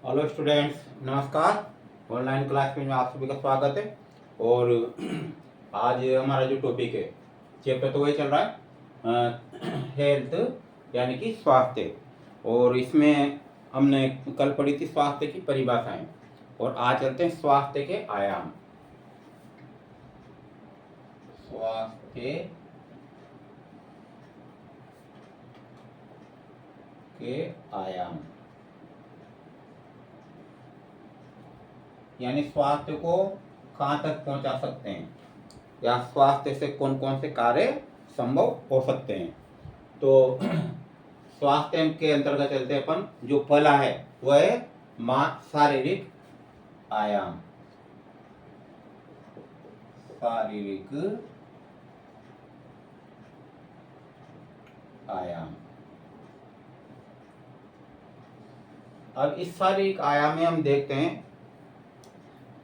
Hello students, नमस्कार। Online class में आप सभी का स्वागत है। और आज हमारा जो टॉपिक है, चैप्टर तो वही चल रहा है, हेल्थ यानी कि स्वास्थ्य। और इसमें हमने कल पढ़ी थी स्वास्थ्य की परिभाषाएं, और आज चलते हैं स्वास्थ्य के आयाम। स्वास्थ्य के आयाम यानी स्वास्थ्य को कहाँ तक पहुंचा सकते हैं, या स्वास्थ्य से कौन कौन से कार्य संभव हो सकते हैं। तो स्वास्थ्य के अंतर्गत चलते अपन, जो पहला है वह है शारीरिक आयाम। शारीरिक आयाम। अब इस शारीरिक आयाम में हम देखते हैं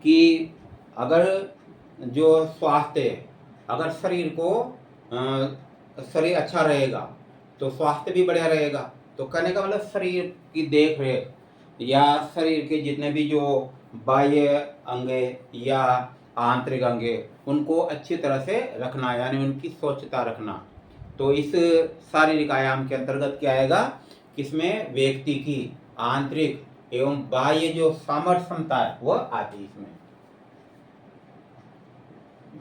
कि अगर जो स्वास्थ्य है, अगर शरीर अच्छा रहेगा तो स्वास्थ्य भी बढ़िया रहेगा। तो कहने का मतलब शरीर की देख रेख या शरीर के जितने भी जो बाह्य अंगे या आंतरिक अंगे, उनको अच्छी तरह से रखना, यानी उनकी स्वच्छता रखना। तो इस शारीरिक आयाम के अंतर्गत क्या आएगा, इसमें व्यक्ति की आंतरिक एवं बाह्य जो सामर्थ्य क्षमता है वह आती है। इसमें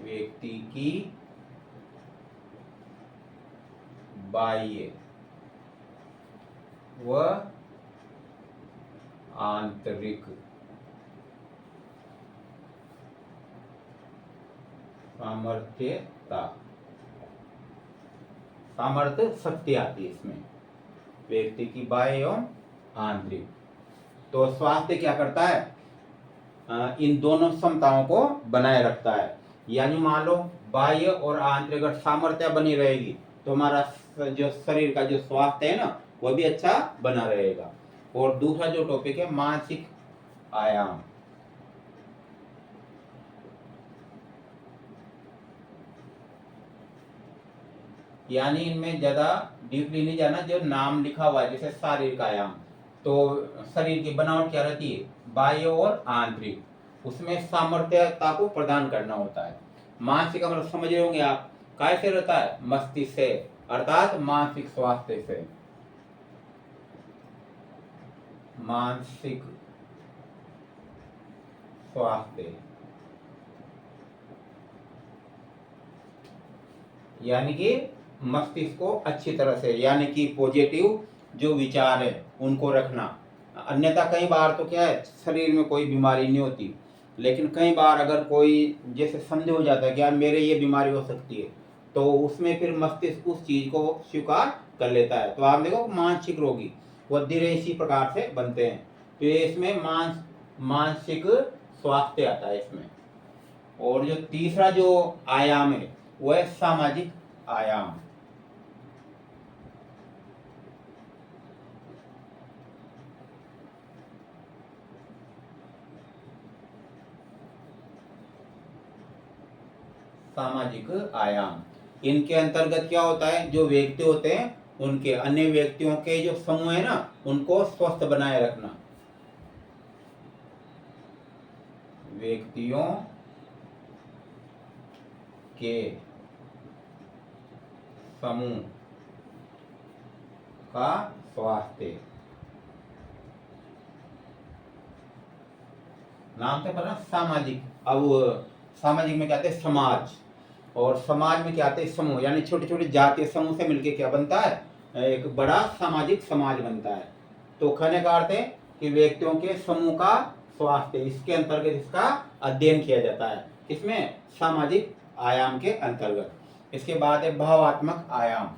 व्यक्ति की बाह्य व आंतरिक सामर्थ्य शक्ति आती है इसमें, व्यक्ति की बाह्य एवं आंतरिक। तो स्वास्थ्य क्या करता है, इन दोनों क्षमताओं को बनाए रखता है। यानी मान लो बाह्य और आंतरिक अगर सामर्थ्य बनी रहेगी तो हमारा जो शरीर का जो स्वास्थ्य है ना, वह भी अच्छा बना रहेगा। और दूसरा जो टॉपिक है मानसिक आयाम। यानी इनमें ज्यादा डीपली नहीं जाना, जो नाम लिखा हुआ है जैसे शारीरिक आयाम, तो शरीर की बनावट क्या रहती है, बाह्य और आंतरिक, उसमें सामर्थ्यता को प्रदान करना होता है। मानसिक मतलब समझ रहे होंगे आप, कैसे रहता है, मस्तिष्क से, अर्थात मानसिक स्वास्थ्य से। मानसिक स्वास्थ्य यानी कि मस्तिष्क को अच्छी तरह से, यानी कि पॉजिटिव जो विचार है उनको रखना। अन्यथा कई बार तो क्या है, शरीर में कोई बीमारी नहीं होती, लेकिन कई बार अगर कोई जैसे संदेह हो जाता है कि यार मेरे ये बीमारी हो सकती है, तो उसमें फिर मस्तिष्क उस चीज को स्वीकार कर लेता है। तो आप देखो मानसिक रोगी वो धीरे इसी प्रकार से बनते हैं। तो ये इसमें मानसिक स्वास्थ्य आता है इसमें। और जो तीसरा जो आयाम है वह है सामाजिक आयाम। सामाजिक आयाम, इनके अंतर्गत क्या होता है, जो व्यक्ति होते हैं उनके अन्य व्यक्तियों के जो समूह है ना, उनको स्वस्थ बनाए रखना। व्यक्तियों के समूह का स्वास्थ्य, नाम से पता सामाजिक। अब सामाजिक में क्या आते हैं, समाज, और समाज में क्या आते हैं, समूह, यानी छोटे छोटे जातीय समूह से मिलकर क्या बनता है, एक बड़ा सामाजिक समाज बनता है। तो कहने का अर्थ है कि व्यक्तियों के समूह का स्वास्थ्य, इसके अंतर्गत इसका अध्ययन किया जाता है, इसमें सामाजिक आयाम के अंतर्गत। इसके बाद है भावात्मक आयाम।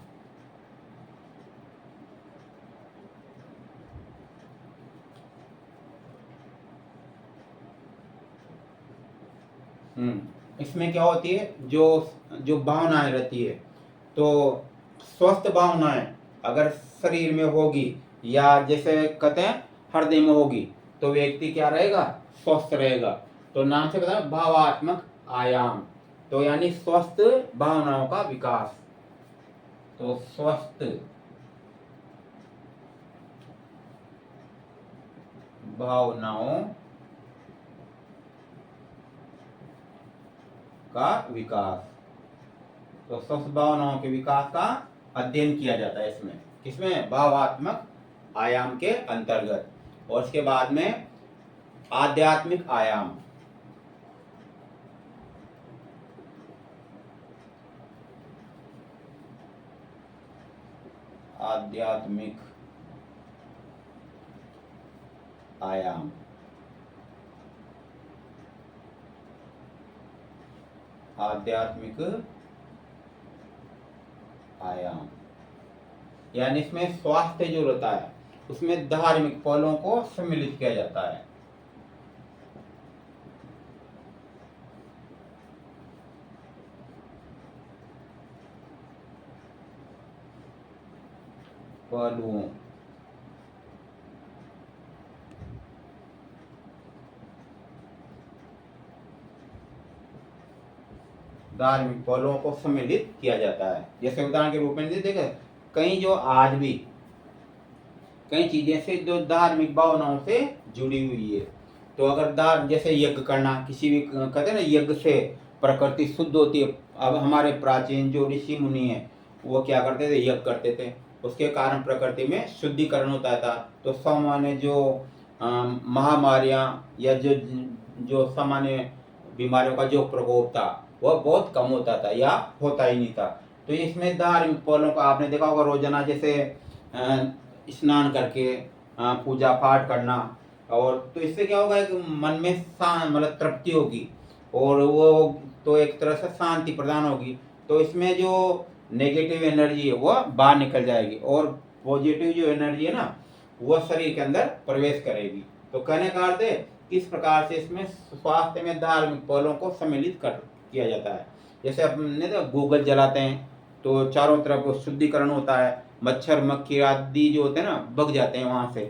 इसमें क्या होती है, जो जो भावनाएं रहती है, तो स्वस्थ भावनाएं अगर शरीर में होगी, या जैसे कहते हैं हृदय में होगी, तो व्यक्ति क्या रहेगा, स्वस्थ रहेगा। तो नाम से पता भावात्मक आयाम, तो यानी स्वस्थ भावनाओं का विकास। तो स्वस्थ भावनाओं का विकास। तो स्वस्थ भावनाओं के विकास का अध्ययन किया जाता है इसमें, किसमें? भावात्मक आयाम के अंतर्गत। और उसके बाद में आध्यात्मिक आयाम। आध्यात्मिक आयाम। आध्यात्मिक आयाम यानी इसमें स्वास्थ्य जो रहता है उसमें धार्मिक पहलुओं को सम्मिलित किया जाता है। पहलुओं धार्मिक पहलुओं को सम्मिलित किया जाता है। जैसे उदाहरण के रूप में देखें, कई जो आज भी कई चीजें से जो धार्मिक भावनाओं से जुड़ी हुई है। तो अगर जैसे यज्ञ करना, किसी भी कहते हैं ना, यज्ञ से प्रकृति शुद्ध होती है। अब हमारे प्राचीन जो ऋषि मुनि हैं वो क्या करते थे? यज्ञ करते थे, उसके कारण प्रकृति में शुद्धिकरण होता था। तो सामान्य जो महामारियां या जो सामान्य बीमारियों का जो प्रकोप था वह बहुत कम होता था या होता ही नहीं था। तो इसमें धार्मिक पहलुओं का आपने देखा होगा, रोजाना जैसे स्नान करके पूजा पाठ करना, और तो इससे क्या होगा कि मन में मतलब तृप्ति होगी और वो तो एक तरह से शांति प्रदान होगी। तो इसमें जो नेगेटिव एनर्जी है वो बाहर निकल जाएगी और पॉजिटिव जो एनर्जी है ना वो शरीर के अंदर प्रवेश करेगी। तो कहने का अर्थ है इस प्रकार से इसमें स्वास्थ्य में धार्मिक पहलुओं को सम्मिलित किया जाता है। जैसे अपने तो गूगल जलाते हैं तो चारों तरफ शुद्धिकरण होता है, मच्छर मक्खी आदि जो होते हैं ना भग जाते हैं वहां से।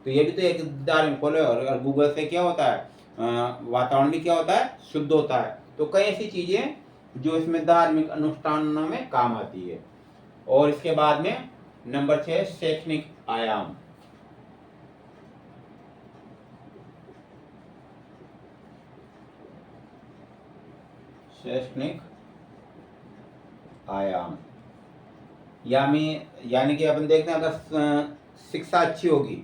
तो ये भी तो एक धार्मिक पहलू है। और गूगल से क्या होता है? वातावरण भी क्या होता है? शुद्ध होता है। तो कई ऐसी चीजें जो इसमें धार्मिक अनुष्ठानों में काम आती है। और इसके बाद में नंबर 6 शैक्षणिक आयाम। शैक्षणिक आयाम यानी कि अपन देखते हैं अगर शिक्षा अच्छी होगी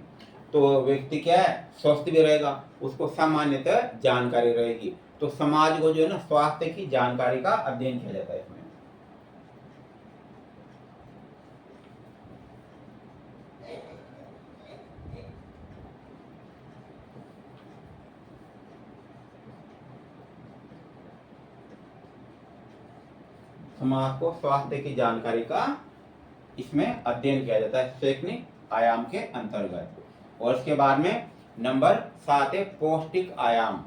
तो व्यक्ति क्या है? स्वस्थ भी रहेगा, उसको सामान्यतः जानकारी रहेगी। तो समाज को जो है ना स्वास्थ्य की जानकारी का अध्ययन किया जाता है इसमें। समाज को स्वास्थ्य की जानकारी का इसमें अध्ययन किया जाता है शैक्षणिक आयाम के अंतर्गत। और इसके बाद में नंबर 7 है पौष्टिक आयाम।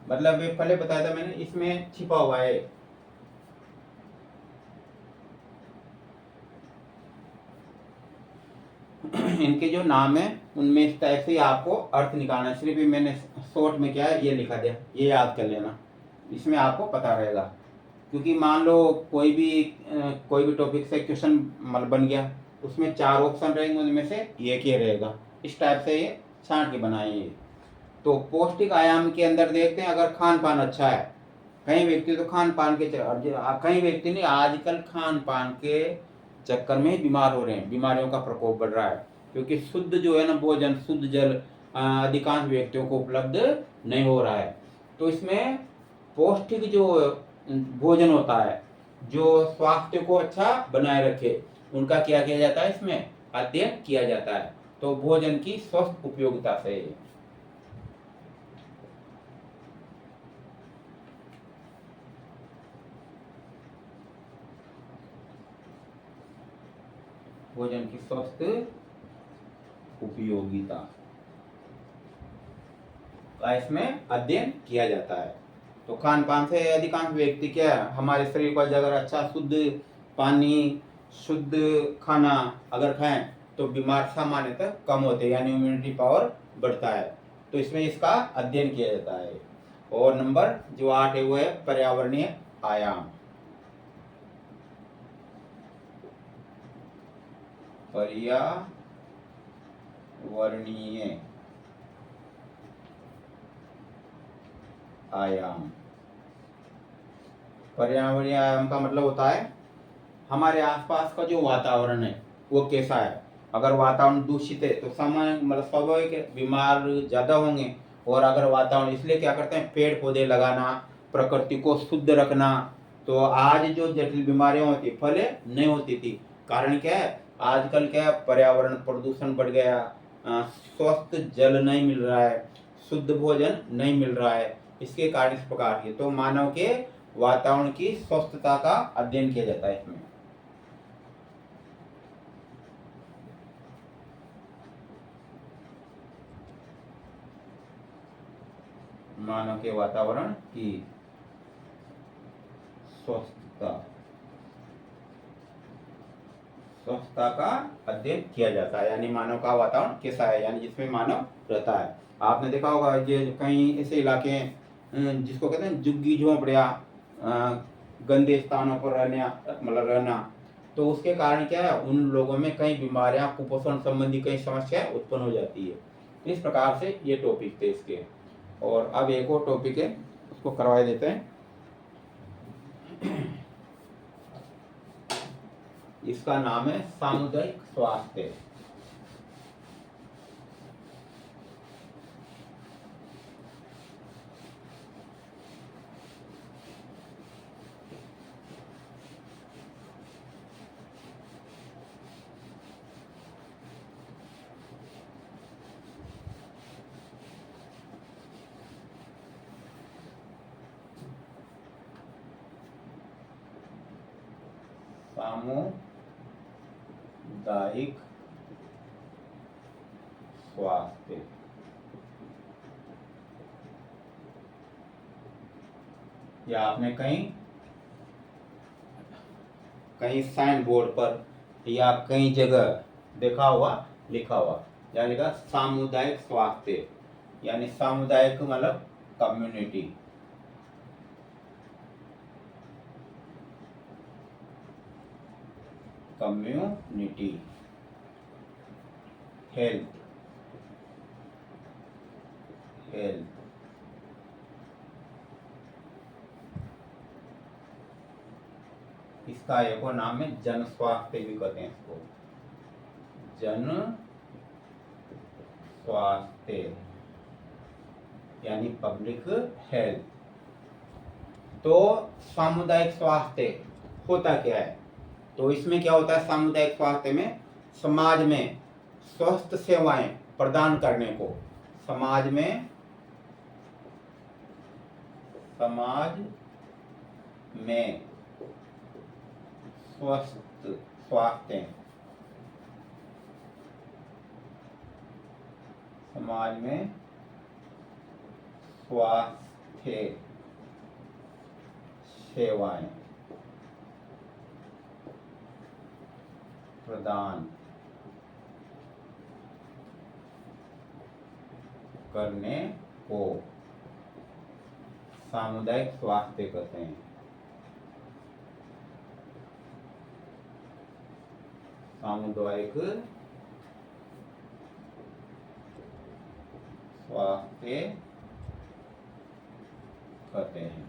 मतलब वे पहले बताया था मैंने, इसमें छिपा हुआ है। इनके जो नाम है उनमें इस टाइप से आपको अर्थ निकालना है। सिर्फ मैंने शॉर्ट में क्या है ये लिखा दिया, ये याद कर लेना, इसमें आपको पता रहेगा। क्योंकि मान लो कोई भी टॉपिक से क्वेश्चन मतलब बन गया, उसमें 4 ऑप्शन रहेंगे, उनमें से एक ही रहेगा। इस टाइप से ये छांट के बनाए ये। तो पौष्टिक आयाम के अंदर देखते हैं, अगर खान पान अच्छा है, कई व्यक्ति तो खान पान के कई व्यक्ति नहीं, आजकल खान पान के चक्कर में बीमार हो रहे हैं, बीमारियों का प्रकोप बढ़ रहा है। क्योंकि शुद्ध जो है ना भोजन, शुद्ध जल अधिकांश व्यक्तियों को उपलब्ध नहीं हो रहा है। तो इसमें पौष्टिक जो भोजन होता है जो स्वास्थ्य को अच्छा बनाए रखे, उनका क्या किया जाता है? इसमें अध्ययन किया जाता है। तो भोजन की स्वस्थ उपयोगिता से भोजन की स्वस्थ उपयोगिता का इसमें अध्ययन किया जाता है। तो खान पान से अधिकांश व्यक्ति क्या है, हमारे शरीर को अगर अच्छा शुद्ध पानी, शुद्ध खाना अगर खाएं तो बीमार सामान्यतः कम होते हैं, यानी इम्यूनिटी पावर बढ़ता है। तो इसमें इसका अध्ययन किया जाता है। और नंबर जो 8 है वो है पर्यावरणीय आयाम, पर्यावरणीय आयाम। पर्यावरणीय आयाम का मतलब होता है हमारे आसपास का जो वातावरण है वो कैसा है। अगर वातावरण दूषित है तो सामान्य मतलब स्वाभाविक है बीमार ज़्यादा होंगे। और अगर वातावरण, इसलिए क्या करते हैं, पेड़ पौधे लगाना, प्रकृति को शुद्ध रखना। तो आज जो जटिल बीमारियां होती पहले नहीं होती थी। कारण क्या है, आजकल क्या है, पर्यावरण प्रदूषण बढ़ गया, स्वस्थ जल नहीं मिल रहा है, शुद्ध भोजन नहीं मिल रहा है। इसके कारण इस प्रकार के तो मानव के वातावरण की स्वस्थता का अध्ययन किया जाता है इसमें। मानव के वातावरण की स्वच्छता का अध्ययन किया जाता है। यानी मानव का वातावरण कैसा है, यानी जिसमें मानव रहता है। आपने देखा होगा ये कई ऐसे इलाके हैं जिसको कहते हैं झुग्गी झोंपड़ियाँ, गंदे स्थानों पर रहना। तो उसके कारण क्या है, उन लोगों में कई बीमारियां, कुपोषण संबंधी कई समस्याएं उत्पन्न हो जाती है। इस प्रकार से ये टॉपिक थे इसके। और अब एक और टॉपिक है, उसको करवा देते हैं। इसका नाम है सामुदायिक स्वास्थ्य। सामुदायिक स्वास्थ्य। या आपने कहीं साइन बोर्ड पर या कई जगह देखा हुआ, लिखा हुआ, यानी का सामुदायिक स्वास्थ्य। यानी सामुदायिक मतलब कम्युनिटी, कम्युनिटी हेल्थ, इसका एक और नाम है जन स्वास्थ्य भी कहते हैं इसको, जन स्वास्थ्य यानी पब्लिक हेल्थ। तो सामुदायिक स्वास्थ्य होता क्या है, तो इसमें क्या होता है, सामुदायिक स्वास्थ्य में समाज में स्वस्थ सेवाएं प्रदान करने को, समाज में स्वस्थ स्वास्थ्य, समाज में स्वास्थ्य सेवाएं प्रदान करने को सामुदायिक स्वास्थ्य कहते हैं। सामुदायिक स्वास्थ्य कहते हैं।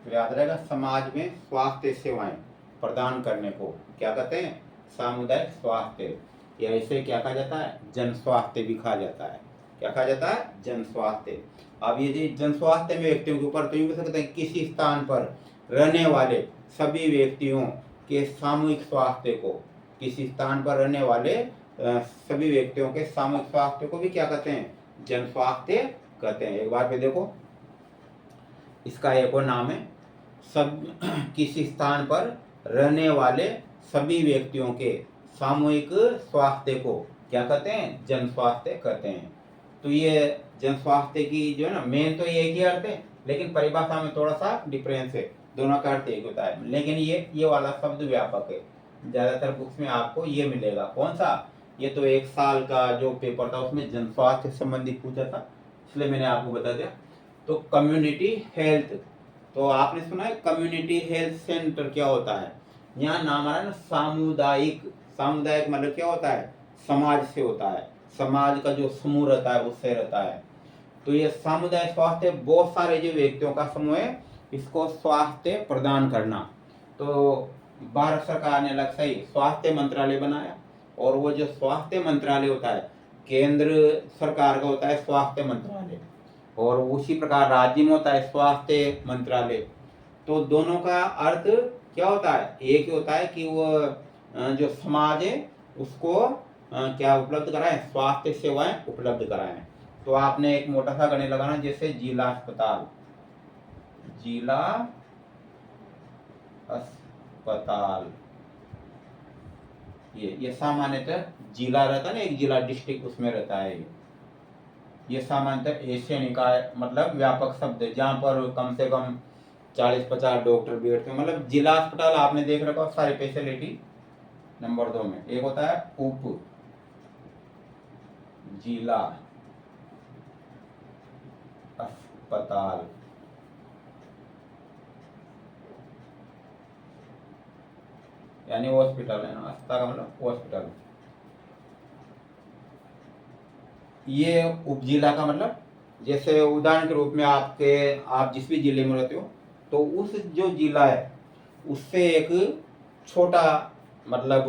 तो याद रहेगा, समाज में स्वास्थ्य सेवाएं प्रदान करने को क्या कहते हैं, सामुदायिक स्वास्थ्य। या इसे क्या कहा जाता है, जन स्वास्थ्य भी कहा जाता है। क्या कहा जाता है, जन स्वास्थ्य। अब ये जन स्वास्थ्य में व्यक्तियों के ऊपर तो यूँ कह सकते हैं किसी स्थान पर रहने वाले सभी व्यक्तियों के सामूहिक स्वास्थ्य को, किसी स्थान पर रहने वाले सभी व्यक्तियों के सामूहिक स्वास्थ्य को भी क्या कहते हैं, जन स्वास्थ्य कहते हैं। एक बार फिर देखो, इसका एक और नाम है सब किसी स्थान पर रहने वाले सभी व्यक्तियों के सामूहिक स्वास्थ्य को क्या कहते हैं, जन स्वास्थ्य कहते हैं। तो ये जन स्वास्थ्य की जो है ना, मेन तो एक ही अर्थ है, लेकिन परिभाषा में थोड़ा सा डिफरेंस है, दोनों का अर्थ एक होता है। लेकिन ये वाला शब्द व्यापक है, ज्यादातर बुक्स में आपको ये मिलेगा। कौन सा, ये तो 1 साल का जो पेपर था उसमें जन स्वास्थ्य संबंधी पूछा था, इसलिए मैंने आपको बता दिया। तो कम्युनिटी हेल्थ तो आपने सुना है कम्युनिटी हेल्थ सेंटर क्या होता है? यहाँ नाम आ रहा है ना सामुदायिक। सामुदायिक मतलब क्या होता है? समाज से होता है, समाज का जो समूह रहता है उससे रहता है। तो ये सामुदायिक स्वास्थ्य बहुत सारे जो व्यक्तियों का समूह है, इसको स्वास्थ्य प्रदान करना। तो भारत सरकार ने अलग से ही स्वास्थ्य मंत्रालय बनाया, और वो जो स्वास्थ्य मंत्रालय होता है केंद्र सरकार का होता है स्वास्थ्य मंत्रालय, और उसी प्रकार राज्य में होता है स्वास्थ्य मंत्रालय। तो दोनों का अर्थ क्या होता है? एक ही होता है कि वो जो समाज है उसको क्या उपलब्ध कराएं? स्वास्थ्य सेवाएं उपलब्ध कराएं। तो आपने एक मोटा सा गणित लगाना, जैसे जिला अस्पताल, जिला अस्पताल, ये सामान्यतः जिला रहता है ना, एक जिला डिस्ट्रिक्ट उसमें रहता है। ये सामान्यतः एशिया निकाय मतलब व्यापक शब्द है, जहाँ पर कम से कम 40-50 डॉक्टर बैठते हैं। मतलब जिला अस्पताल आपने देख रखा सारी फैसिलिटी। नंबर 2 में एक होता है उप जिला अस्पताल। यानी हॉस्पिटल है ना, अस्पताल का मतलब हॉस्पिटल। ये उपजिला का मतलब, जैसे उदाहरण के रूप में आप जिस भी जिले में रहते हो, तो उस जो जिला है उससे एक छोटा मतलब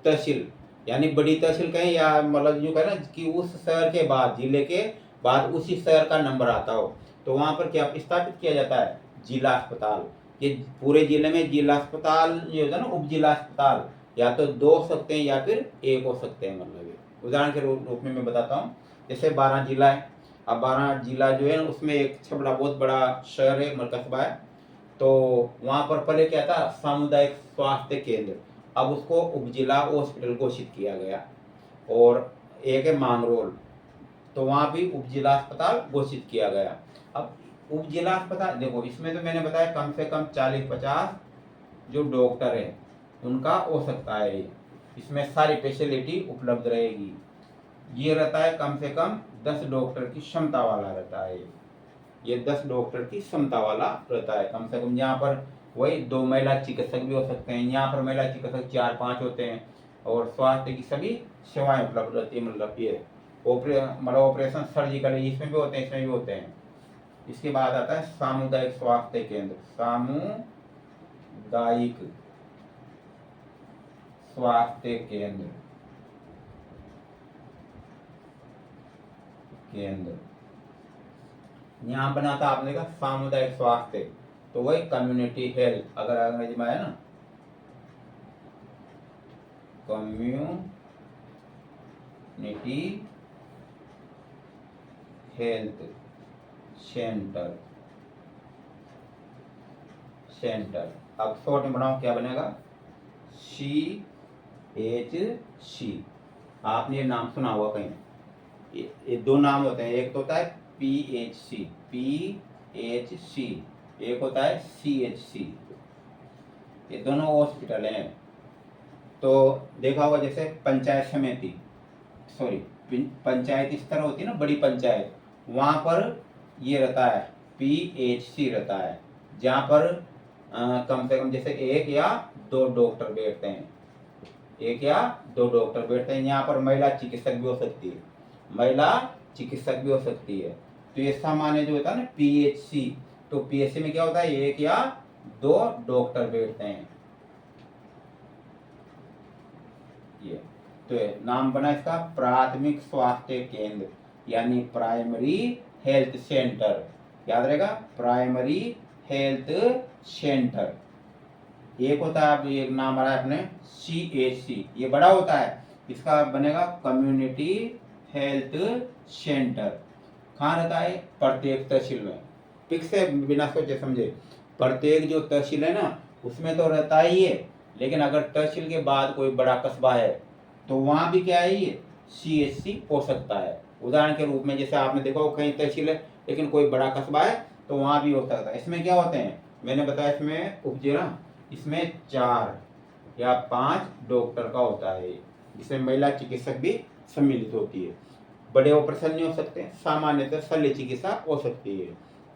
तहसील, यानी बड़ी तहसील कहें, या मतलब जो कहें ना कि उस शहर के बाद, जिले के बाद उसी शहर का नंबर आता हो, तो वहाँ पर क्या स्थापित किया जाता है? जिला अस्पताल। ये पूरे जिले में जिला अस्पताल जो होता है ना, उप जिला अस्पताल, या तो 2 हो सकते हैं या फिर 1 हो सकते हैं। मतलब ये उदाहरण के रूप में मैं बताता हूँ, जैसे 12 जिला है। अब 12 जिला जो है उसमें एक छबड़ा बहुत बड़ा शहर है, कस्बा है। तो वहाँ पर पहले क्या था? सामुदायिक स्वास्थ्य केंद्र। अब उसको उपजिला हॉस्पिटल घोषित किया गया। और एक है मांगरोल, तो वहाँ भी उपजिला अस्पताल घोषित किया गया। अब उपजिला अस्पताल देखो, इसमें तो मैंने बताया कम से कम 40-50 जो डॉक्टर है उनका हो सकता है। इसमें सारी फैसिलिटी उपलब्ध रहेगी। ये रहता है कम से कम 10 डॉक्टर की क्षमता वाला रहता है। ये 10 डॉक्टर की क्षमता वाला रहता है कम से कम। यहाँ पर वही 2 महिला चिकित्सक भी हो सकते हैं। यहाँ पर महिला चिकित्सक 4-5 होते हैं, और स्वास्थ्य की सभी सेवाएं उपलब्ध रहती है। मतलब ये ऑपरेशन सर्जिकल इसमें भी होते हैं, इसमें भी होते हैं। इसके बाद आता है सामुदायिक स्वास्थ्य केंद्र। सामुदायिक स्वास्थ्य केंद्र, यहाँ बना था आपने का सामुदायिक स्वास्थ्य, तो वही कम्युनिटी हेल्थ अगर अंग्रेजी में है ना, कम्युनिटी हेल्थ सेंटर। अब शॉर्ट में बनाओ, क्या बनेगा? CHC। आपने ये नाम सुना हुआ कहीं? ये 2 नाम होते हैं, एक तो होता है PHC, एक होता है CHC। ये दोनों हॉस्पिटल हैं। तो देखा होगा जैसे पंचायत समिति, पंचायत स्तर होती है ना, बड़ी पंचायत, वहाँ पर ये रहता है PHC रहता है, जहाँ पर कम से कम जैसे 1 या 2 डॉक्टर बैठते हैं, 1 या 2 डॉक्टर बैठते हैं। यहाँ पर महिला चिकित्सक भी हो सकती है, तो ये सामान्य जो होता है ना PHC, तो PHC में क्या होता है? 1 या 2 डॉक्टर बैठते हैं। ये तो नाम बना इसका प्राथमिक स्वास्थ्य केंद्र, यानी प्राइमरी हेल्थ सेंटर। याद रहेगा, प्राइमरी हेल्थ सेंटर। एक होता है, अब एक नाम आ रहा है अपने CHC, ये बड़ा होता है, इसका बनेगा कम्युनिटी हेल्थ सेंटर। कहाँ रहता है? प्रत्येक तहसील में। ठीक से बिना सोचे समझे, प्रत्येक जो तहसील है ना उसमें तो रहता ही है, लेकिन अगर तहसील के बाद कोई बड़ा कस्बा है तो वहाँ भी क्या है? ये CHC हो सकता है। उदाहरण के रूप में जैसे आपने देखा हो कहीं तहसील है लेकिन कोई बड़ा कस्बा है तो वहाँ भी हो सकता है। इसमें क्या होते हैं? मैंने बताया इसमें उपजिला, इसमें 4 या 5 डॉक्टर का होता है, जिसमें महिला चिकित्सक भी सम्मिलित होती है। बड़े ऑपरेशन नहीं हो सकते, सामान्यतः शल्य चिकित्सा हो सकती है।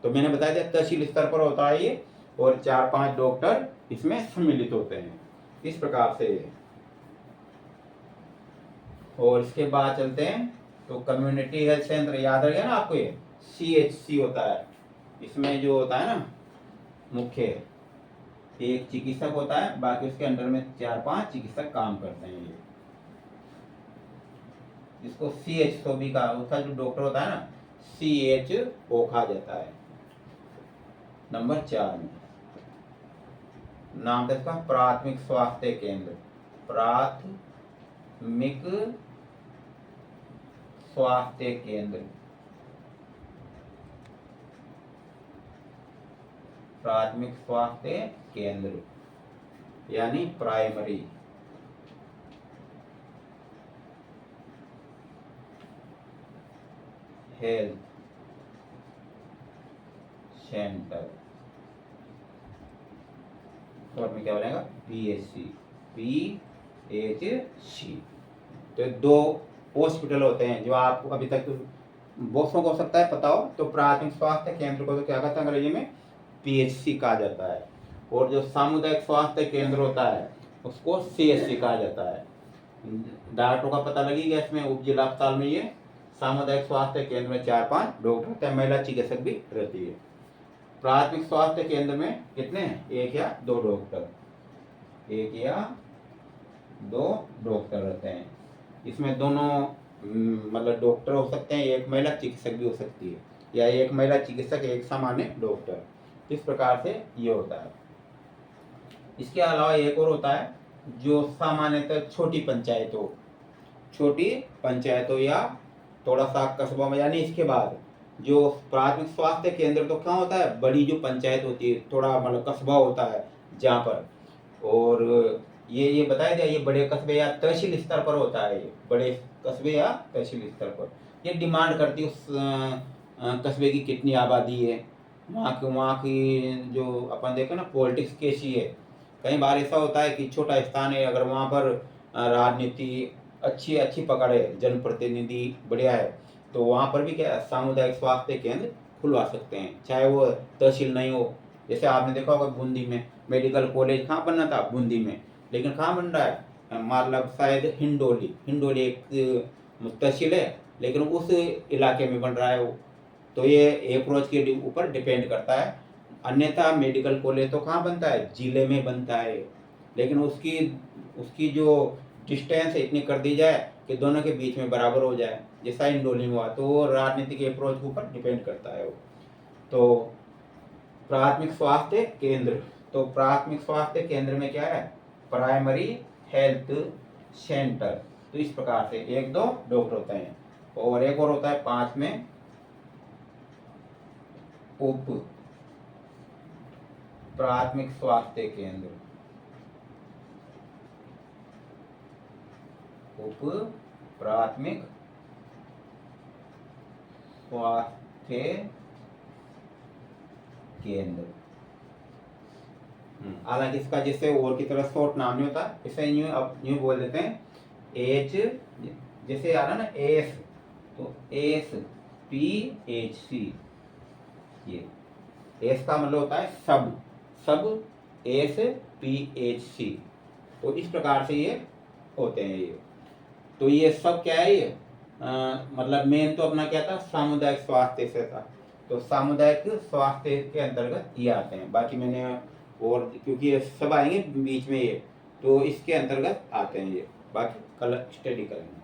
तो मैंने बताया था तहसील स्तर पर होता है ये, और 4-5 डॉक्टर इसमें सम्मिलित होते हैं, इस प्रकार से। और इसके बाद चलते हैं तो कम्युनिटी हेल्थ सेंटर, याद रह गया ना आपको, ये CHC होता है। इसमें जो होता है ना मुख्य एक चिकित्सक होता है, बाकी उसके अंडर में 4-5 चिकित्सक काम करते हैं। ये इसको CHO भी कहा, उसका जो डॉक्टर होता है ना CHO कहा जाता है। नंबर 4 में नाम था इसका प्राथमिक स्वास्थ्य केंद्र। प्राथमिक स्वास्थ्य केंद्र, प्राथमिक स्वास्थ्य केंद्र यानी प्राइमरी हेल्थ सेंटर, और में क्या बोलेगा PHC। तो 2 हॉस्पिटल होते हैं जो आप अभी तक बहुत को सकता है पता हो। तो प्राथमिक स्वास्थ्य केंद्र को तो क्या कहते हैं अंग्रेजी में PHC कहा जाता है, और जो सामुदायिक स्वास्थ्य केंद्र होता है उसको CHC कहा जाता है। डॉक्टरों का पता लगी गया इसमें, उप जिला अस्पताल में ये सामुदायिक स्वास्थ्य केंद्र में 4-5 डॉक्टर होते हैं, महिला चिकित्सक भी रहती है। प्राथमिक स्वास्थ्य केंद्र में कितने हैं, 1 या 2 डॉक्टर, 1 या 2 डॉक्टर रहते हैं। इसमें दोनों मतलब डॉक्टर हो सकते हैं, एक महिला चिकित्सक भी हो सकती है, या एक महिला चिकित्सक एक सामान्य डॉक्टर, इस प्रकार से ये होता है। इसके अलावा एक और होता है जो सामान्यतः छोटी पंचायतों या थोड़ा सा कस्बों में, यानी इसके बाद जो प्राथमिक स्वास्थ्य केंद्र तो क्या होता है, बड़ी जो पंचायत होती है, थोड़ा मतलब कस्बा होता है जहाँ पर, और ये बताया गया ये बड़े कस्बे या तहसील स्तर पर होता है। ये बड़े कस्बे या तहसील स्तर पर ये डिमांड करती है उस कस्बे की कितनी आबादी है, वहाँ की जो अपन देखें ना पॉलिटिक्स कैसी है। कई बार ऐसा होता है कि छोटा स्थान है, अगर वहाँ पर राजनीति अच्छी पकड़ है, जनप्रतिनिधि बढ़िया है, तो वहाँ पर भी क्या सामुदायिक स्वास्थ्य केंद्र खुलवा सकते हैं, चाहे वो तहसील नहीं हो। जैसे आपने देखा होगा बूंदी में मेडिकल कॉलेज कहाँ बनना था, बूंदी में, लेकिन कहाँ बन रहा है, मतलब शायद हिंडोली एक तहसील है, लेकिन उस इलाके में बन रहा है वो। तो ये अप्रोच के ऊपर डिपेंड करता है। अन्यथा मेडिकल कॉलेज तो कहाँ बनता है, जिले में बनता है, लेकिन उसकी जो डिस्टेंस इतनी कर दी जाए कि दोनों के बीच में बराबर हो जाए, जैसा हिंडोली में हुआ। तो वो राजनीति के अप्रोच के ऊपर डिपेंड करता है वो। तो प्राथमिक स्वास्थ्य केंद्र, तो प्राथमिक स्वास्थ्य केंद्र में क्या है, प्राइमरी हेल्थ सेंटर। तो इस प्रकार से 1-2 डॉक्टर होते हैं, और एक और होता है 5 में उप प्राथमिक स्वास्थ्य केंद्र, उप प्राथमिक स्वास्थ्य केंद्र। हालांकि इसका जैसे और की तरह शॉर्ट नाम नहीं होता, इसे यूं बोल देते हैं एच, जैसे आ रहा ना एस, तो SPHC। ये एस का मतलब होता है सब SPHC। तो इस प्रकार से ये होते हैं ये। तो ये सब क्या है, ये मतलब मेन तो अपना क्या था, सामुदायिक स्वास्थ्य से था। तो सामुदायिक स्वास्थ्य के अंतर्गत ये आते हैं। बाकी मैंने और क्योंकि ये सब आएंगे बीच में ये, तो इसके अंतर्गत आते हैं ये, बाकी कल स्टडी करेंगे।